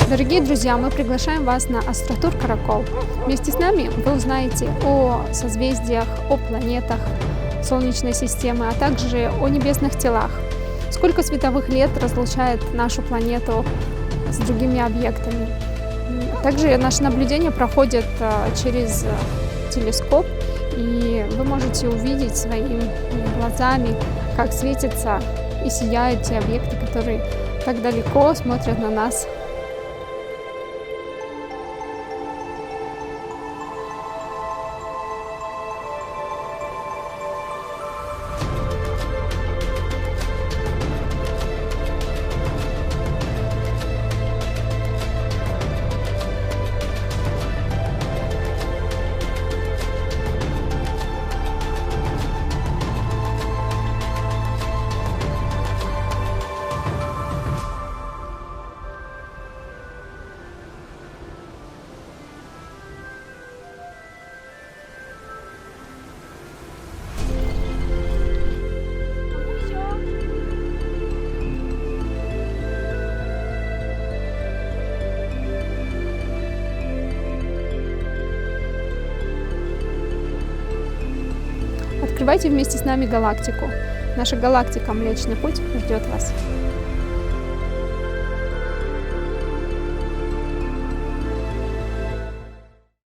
Дорогие друзья, мы приглашаем вас на Астротур Каракол. Вместе с нами вы узнаете о созвездиях, о планетах Солнечной системы, а также о небесных телах. Сколько световых лет разлучает нашу планету с другими объектами. Также наши наблюдения проходят через телескоп, и вы можете увидеть своими глазами, как светятся и сияют те объекты, которые так далеко смотрят на нас. Открывайте вместе с нами галактику. Наша галактика Млечный Путь ждет вас.